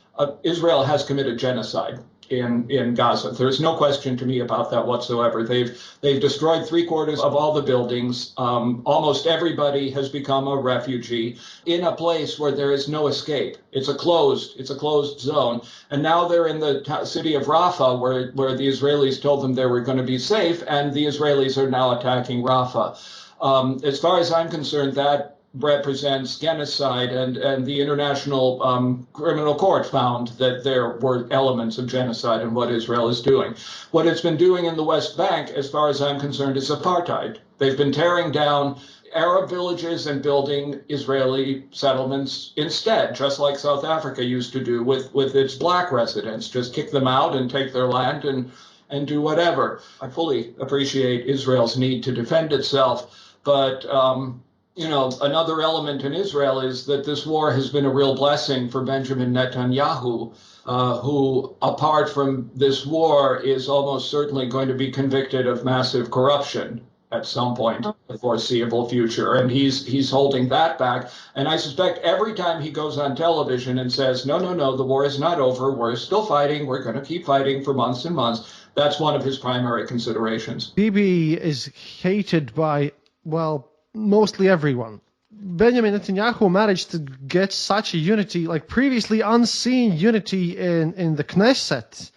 Israel has committed genocide in Gaza. There's no question to me about that whatsoever. They've destroyed 3/4 of all the buildings. Almost everybody has become a refugee in a place where there is no escape. It's a closed zone. And now they're in the city of Rafah, where the Israelis told them they were going to be safe, and the Israelis are now attacking Rafah. As far as I'm concerned, that represents genocide, and the International Criminal Court found that there were elements of genocide in what Israel is doing. What it's been doing in the West Bank, as far as I'm concerned, is apartheid. They've been tearing down Arab villages and building Israeli settlements instead, just like South Africa used to do with its black residents. Just kick them out and take their land and do whatever. I fully appreciate Israel's need to defend itself, but another element in Israel is that this war has been a real blessing for Benjamin Netanyahu, who, apart from this war, is almost certainly going to be convicted of massive corruption at some point in the foreseeable future. And he's holding that back. And I suspect every time he goes on television and says, no, the war is not over, we're still fighting, we're going to keep fighting for months and months, that's one of his primary considerations. Bibi is hated by, well, mostly everyone. Benjamin Netanyahu managed to get such a unity, like previously unseen unity in the Knesset,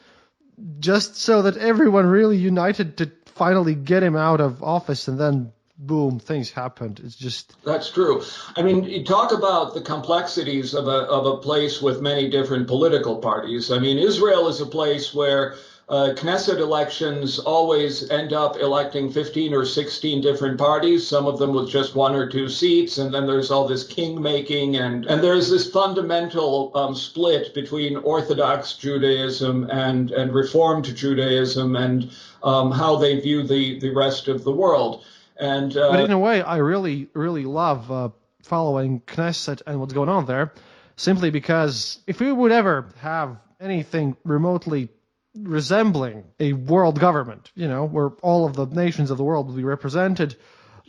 just so that everyone really united to finally get him out of office, and then boom, things happened. It's just... That's true. I mean, you talk about the complexities of a place with many different political parties. I mean, Israel is a place where Knesset elections always end up electing 15 or 16 different parties, some of them with just 1 or 2 seats, and then there's all this king-making, and there's this fundamental split between Orthodox Judaism and Reformed Judaism, and how they view the rest of the world. And but in a way, I really, really love following Knesset and what's going on there, simply because if we would ever have anything remotely resembling a world government, where all of the nations of the world will be represented,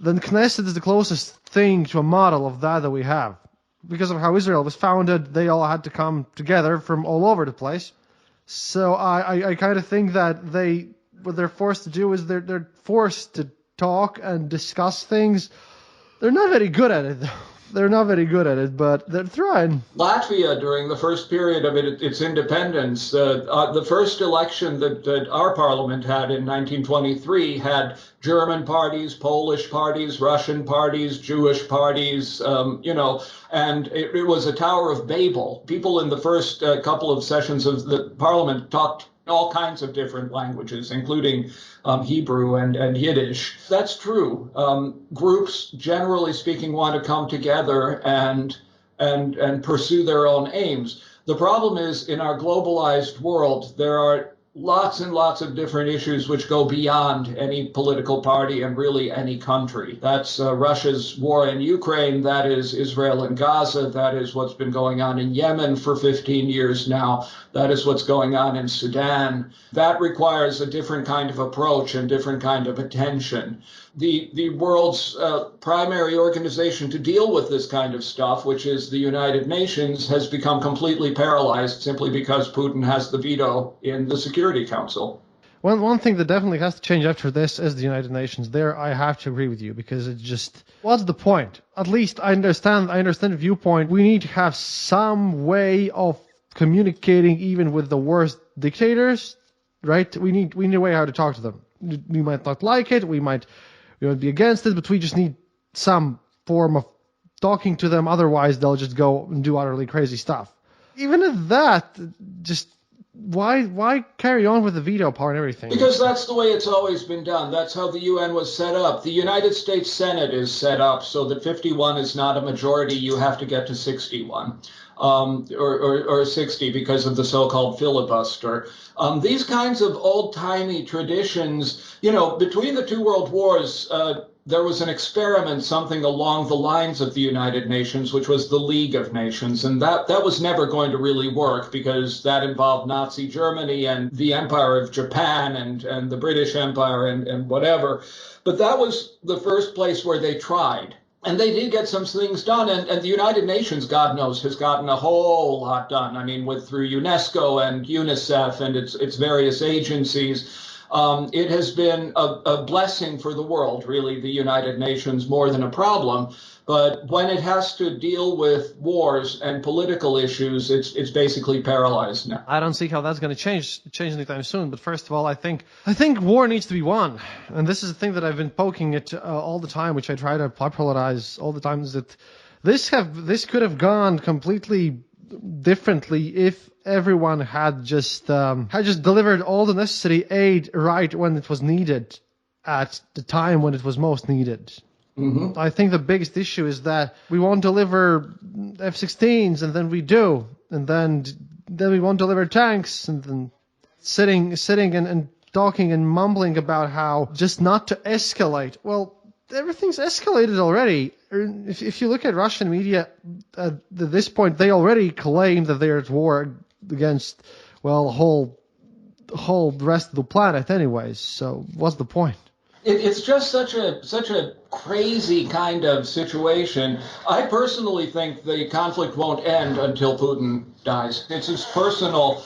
then Knesset is the closest thing to a model of that we have. Because of how Israel was founded, they all had to come together from all over the place. So I kind of think that what they're forced to do is they're forced to talk and discuss things. They're not very good at it, though. They're not very good at it, but they're trying. Latvia, during the first period of its independence, the first election that our parliament had in 1923 had German parties, Polish parties, Russian parties, Jewish parties, and it was a Tower of Babel. People in the first couple of sessions of the parliament talked all kinds of different languages, including Hebrew and Yiddish. That's true. Groups, generally speaking, want to come together and pursue their own aims. The problem is, in our globalized world, there are lots and lots of different issues which go beyond any political party and really any country. That's Russia's war in Ukraine, that is Israel and Gaza, that is what's been going on in Yemen for 15 years now, that is what's going on in Sudan. That requires a different kind of approach and different kind of attention. The world's primary organization to deal with this kind of stuff, which is the United Nations, has become completely paralyzed simply because Putin has the veto in the Security Council. One thing that definitely has to change after this is the United Nations. There, I have to agree with you, because it's just, what's the point? At least I understand the viewpoint. We need to have some way of communicating even with the worst dictators, right? We need a way how to talk to them. might not like it, we might be against it, but we just need some form of talking to them. Otherwise, they'll just go and do utterly crazy stuff. Even at that, just why carry on with the veto power and everything? Because that's the way it's always been done. That's how the UN was set up. The United States Senate is set up so that 51 is not a majority. You have to get to 61. Or 60 because of the so-called filibuster. These kinds of old-timey traditions, between the two world wars, there was an experiment, something along the lines of the United Nations, which was the League of Nations. And that was never going to really work because that involved Nazi Germany and the Empire of Japan and the British Empire and whatever. But that was the first place where they tried. And they did get some things done, and the United Nations, God knows, has gotten a whole lot done. I mean, through UNESCO and UNICEF and its various agencies. It has been a blessing for the world, really, the United Nations, more than a problem. But when it has to deal with wars and political issues, it's basically paralyzed now. I don't see how that's going to change anytime soon. But first of all, I think war needs to be won, and this is the thing that I've been poking at all the time, which I try to popularize all the time. Is that this could have gone completely differently if everyone had just delivered all the necessary aid right when it was needed at the time when it was most needed. Mm-hmm. I think the biggest issue is that we won't deliver F-16s, and then we do, and then we won't deliver tanks, and then sitting and talking and mumbling about how just not to escalate. Well, everything's escalated already. If you look at Russian media at this point, they already claim that they're at war against, well, whole rest of the planet anyways. So what's the point? It's just such a crazy kind of situation. I personally think the conflict won't end until Putin dies. It's his personal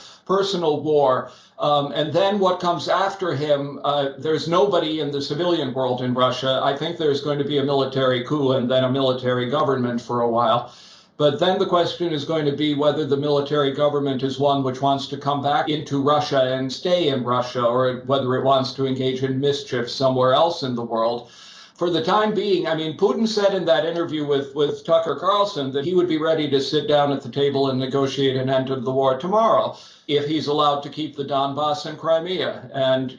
war. And then what comes after him, there's nobody in the civilian world in Russia. I think there's going to be a military coup and then a military government for a while. But then the question is going to be whether the military government is one which wants to come back into Russia and stay in Russia, or whether it wants to engage in mischief somewhere else in the world. For the time being, I mean, Putin said in that interview with Tucker Carlson that he would be ready to sit down at the table and negotiate an end of the war tomorrow if he's allowed to keep the Donbass and Crimea. And,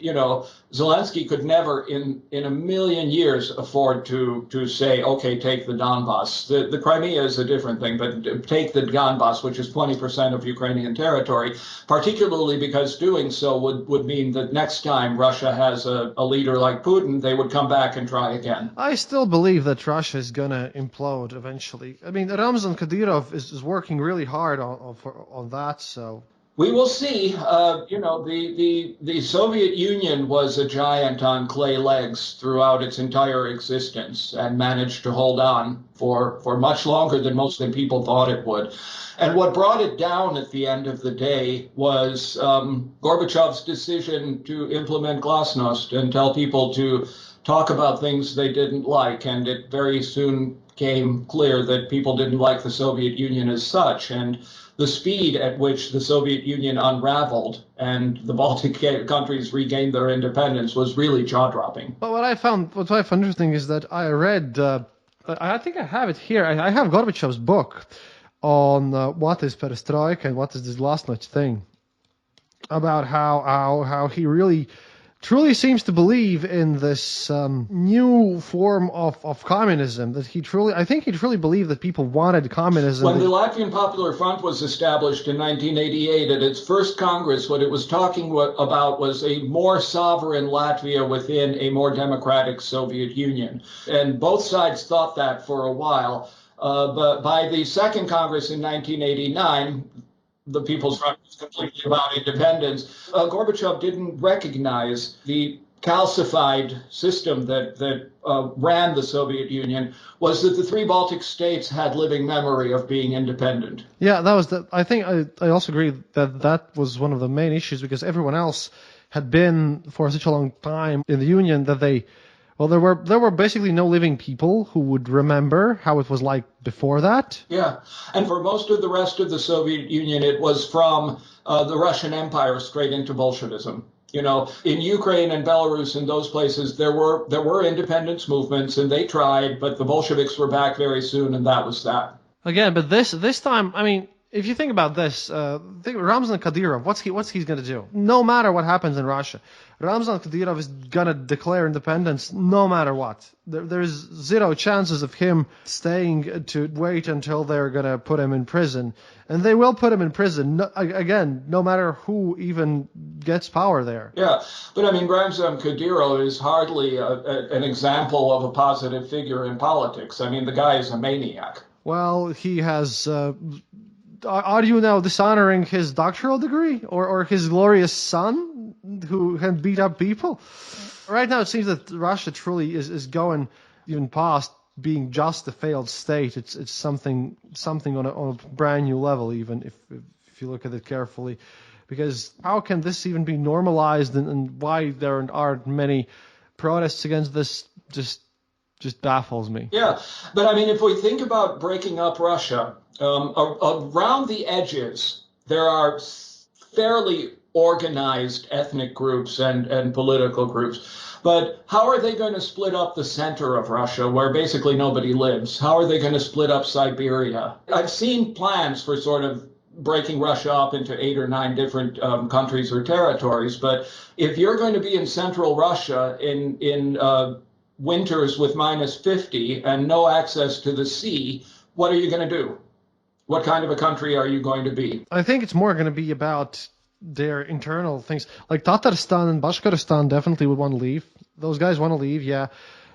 Zelensky could never in a million years afford to say, OK, take the Donbass. The Crimea is a different thing, but take the Donbass, which is 20% of Ukrainian territory, particularly because doing so would mean that next time Russia has a leader like Putin, they would come back and try again. I still believe that Russia is going to implode eventually. I mean, Ramzan Kadyrov is working really hard on that, so... We will see. The Soviet Union was a giant on clay legs throughout its entire existence and managed to hold on for much longer than most people thought it would. And what brought it down at the end of the day was Gorbachev's decision to implement glasnost and tell people to talk about things they didn't like. And it very soon became clear that people didn't like the Soviet Union as such. And the speed at which the Soviet Union unraveled and the Baltic countries regained their independence was really jaw-dropping. But what I found interesting is that I read, I think I have it here, I have Gorbachev's book on what is perestroika and what is this glasnost thing, about how he really truly seems to believe in this new form of communism, I think he truly believed that people wanted communism. When the Latvian Popular Front was established in 1988 at its first Congress, what it was talking about was a more sovereign Latvia within a more democratic Soviet Union. And both sides thought that for a while. But by the second Congress in 1989, the People's Front was completely about independence. Gorbachev didn't recognize the calcified system that ran the Soviet Union, was that the three Baltic states had living memory of being independent. Yeah, that was I think I also agree that was one of the main issues, because everyone else had been for such a long time in the Union that there were basically no living people who would remember how it was like before that. Yeah, and for most of the rest of the Soviet Union, it was from the Russian Empire straight into Bolshevism. In Ukraine and Belarus and those places, there were independence movements, and they tried, but the Bolsheviks were back very soon, and that was that. Again, but this time, I mean, if you think about this, think Ramzan Kadyrov, what's he going to do? No matter what happens in Russia, Ramzan Kadyrov is going to declare independence no matter what. There's zero chances of him staying to wait until they're going to put him in prison. And they will put him in prison, again, no matter who even gets power there. Yeah, but I mean, Ramzan Kadyrov is hardly an example of a positive figure in politics. I mean, the guy is a maniac. Well, he has... are you now dishonoring his doctoral degree or his glorious son who can beat up people? Right now, it seems that Russia truly is going even past being just a failed state. It's something on a brand new level, even if you look at it carefully. Because how can this even be normalized, and why there aren't many protests against this just baffles me. Yeah, but I mean, if we think about breaking up Russia, around the edges, there are fairly organized ethnic groups and political groups. But how are they going to split up the center of Russia, where basically nobody lives? How are they going to split up Siberia? I've seen plans for sort of breaking Russia up into 8 or 9 different countries or territories. But if you're going to be in central Russia in winters with -50 and no access to the sea, what are you going to do? What kind of a country are you going to be? I think it's more going to be about their internal things. Like Tatarstan and Bashkortostan definitely would want to leave. Those guys want to leave, yeah.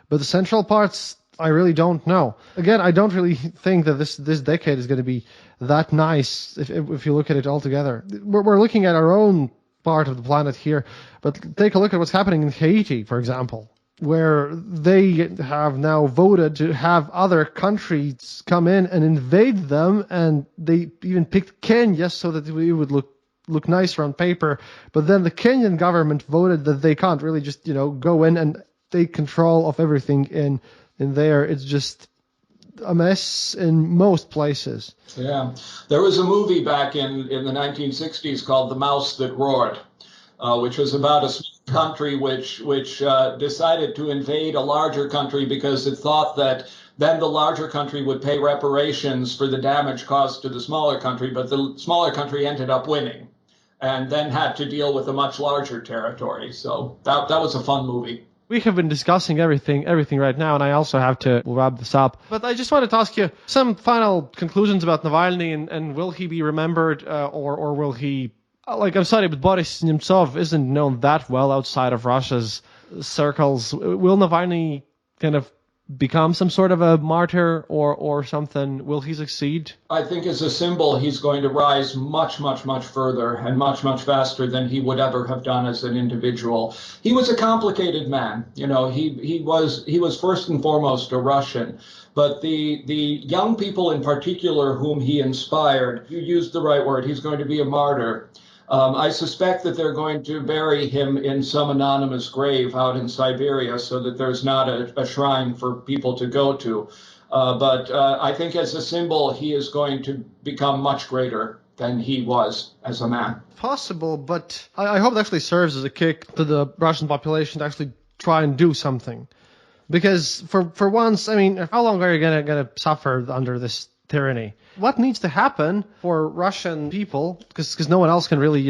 But the central parts, I really don't know. Again, I don't really think that this decade is going to be that nice if you look at it all together. We're looking at our own part of the planet here, but take a look at what's happening in Haiti, for example, where they have now voted to have other countries come in and invade them, and they even picked Kenya so that it would look nicer on paper. But then the Kenyan government voted that they can't really just go in and take control of everything in there. It's just a mess in most places. Yeah, there was a movie back in the 1960s called The Mouse That Roared, which was about a small country which decided to invade a larger country because it thought that then the larger country would pay reparations for the damage caused to the smaller country, but the smaller country ended up winning and then had to deal with a much larger territory. So that was a fun movie. We have been discussing everything right now, and I also have to wrap this up. But I just wanted to ask you some final conclusions about Navalny, and will he be remembered, or will he... Like, I'm sorry, but Boris Nemtsov isn't known that well outside of Russia's circles. Will Navalny kind of become some sort of a martyr or something? Will he succeed? I think as a symbol, he's going to rise much, much, much further and much, much faster than he would ever have done as an individual. He was a complicated man. He was first and foremost a Russian. But the young people in particular whom he inspired, you used the right word, he's going to be a martyr. I suspect that they're going to bury him in some anonymous grave out in Siberia so that there's not a shrine for people to go to. But I think as a symbol, he is going to become much greater than he was as a man. Possible, but I hope it actually serves as a kick to the Russian population to actually try and do something. Because for once, I mean, how long are you going to suffer under this tyranny? What needs to happen for Russian people, because no one else can really,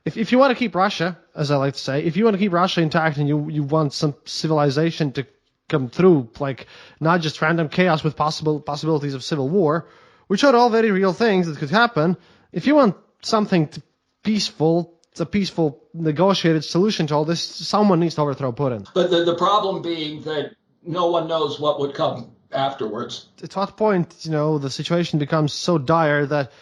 if you want to keep Russia, as I like to say, if you want to keep Russia intact and you want some civilization to come through, like not just random chaos with possibilities of civil war, which are all very real things that could happen, if you want something peaceful, it's a peaceful negotiated solution to all this, someone needs to overthrow Putin. But the problem being that no one knows what would come afterwards. At what point, the situation becomes so dire that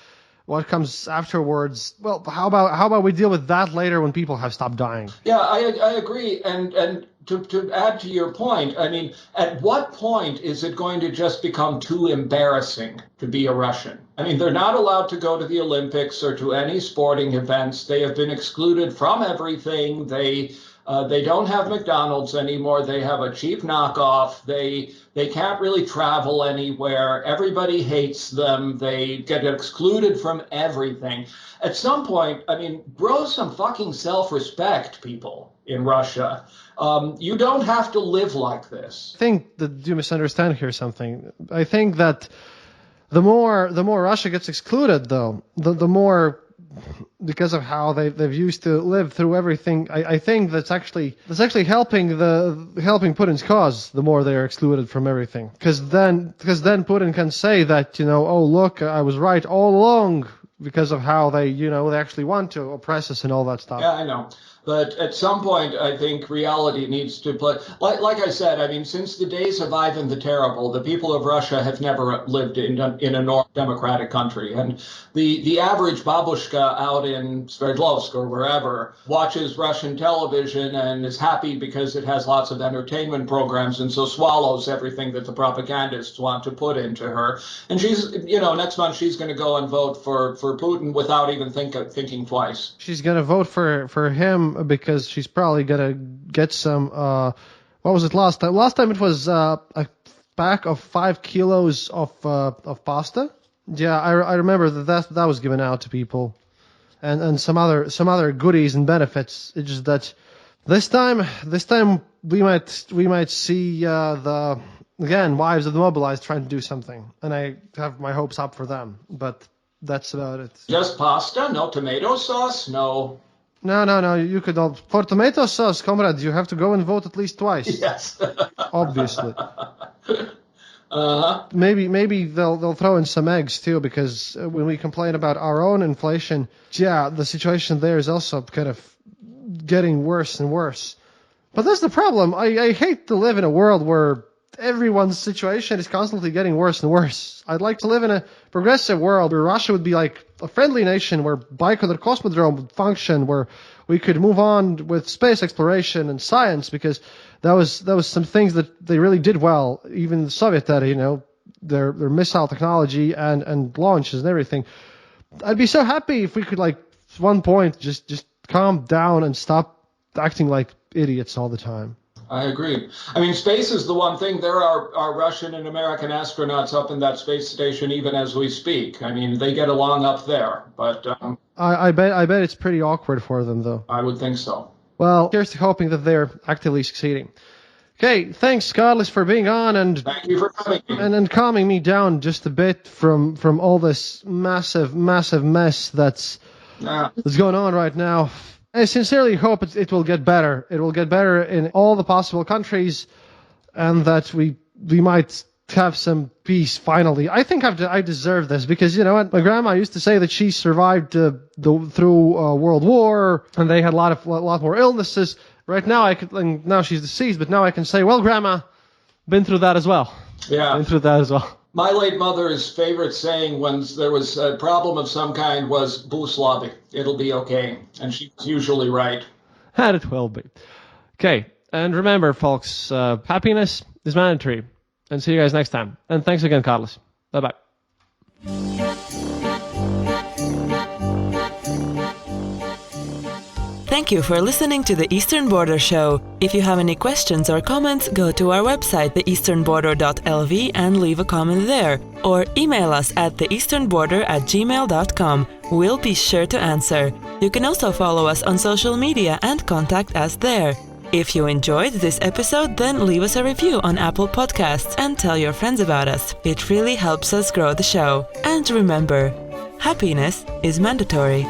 what comes afterwards, well, how about we deal with that later when people have stopped dying? Yeah, I agree. And to add to your point, I mean, at what point is it going to just become too embarrassing to be a Russian? I mean, they're not allowed to go to the Olympics or to any sporting events. They have been excluded from everything. They They don't have McDonald's anymore. They have a cheap knockoff. They can't really travel anywhere. Everybody hates them. They get excluded from everything. At some point, I mean, grow some fucking self-respect, people in Russia. You don't have to live like this. I think that you misunderstand here something. I think that the more Russia gets excluded, though, the more, because of how they've used to live through everything, I think that's actually helping Putin's cause. The more they are excluded from everything, because then Putin can say that, oh look, I was right all along, because of how they actually want to oppress us and all that stuff. Yeah, I know. But at some point, I think reality needs to play. Like I said, I mean, since the days of Ivan the Terrible, the people of Russia have never lived in a democratic country. And the average babushka out in Sverdlovsk or wherever watches Russian television and is happy because it has lots of entertainment programs, and so swallows everything that the propagandists want to put into her. And she's, next month she's going to go and vote for Putin without even thinking twice. She's going to vote for him because she's probably going to get some, what was it last time? Last time it was a pack of 5 kilos of pasta. Yeah, I remember that was given out to people, and some other goodies and benefits. It's just that this time we might see the wives of the mobilized trying to do something, and I have my hopes up for them. But that's about it. Just pasta, no tomato sauce, no. No. You could all for tomato sauce, comrade. You have to go and vote at least twice. Yes. Obviously. Uh-huh. Maybe they'll throw in some eggs too, because when we complain about our own inflation, the situation there is also kind of getting worse and worse. But that's the problem. I hate to live in a world where everyone's situation is constantly getting worse and worse. I'd like to live in a progressive world where Russia would be like a friendly nation, where Baikonur Cosmodrome would function, where we could move on with space exploration and science, because that was some things that they really did well. Even the Soviet era, their missile technology and launches and everything. I'd be so happy if we could, like, at one point just calm down and stop acting like idiots all the time. I agree. I mean, space is the one thing. There are Russian and American astronauts up in that space station even as we speak. I mean, they get along up there. But I bet it's pretty awkward for them, though. I would think so. Well, here's to hoping that they're actively succeeding. Okay, thanks, Karlis, for being on, and thank you for having me. And calming me down just a bit from all this massive mess that's going on right now. I sincerely hope it will get better. It will get better in all the possible countries, and that we might have some peace finally. I think I deserve this, because you know what, my grandma used to say that she survived through World War, and they had a lot more illnesses. Right now now she's deceased, but now I can say, well, Grandma, been through that as well. Yeah, been through that as well. My late mother's favorite saying when there was a problem of some kind was "Buslavi," it'll be okay. And she was usually right. And it will be. Okay, and remember, folks, happiness is mandatory. And see you guys next time. And thanks again, Karlis. Bye-bye. Thank you for listening to the Eastern Border Show. If you have any questions or comments, go to our website, theeasternborder.lv, and leave a comment there. Or email us at theeasternborder@gmail.com. We'll be sure to answer. You can also follow us on social media and contact us there. If you enjoyed this episode, then leave us a review on Apple Podcasts and tell your friends about us. It really helps us grow the show. And remember, happiness is mandatory.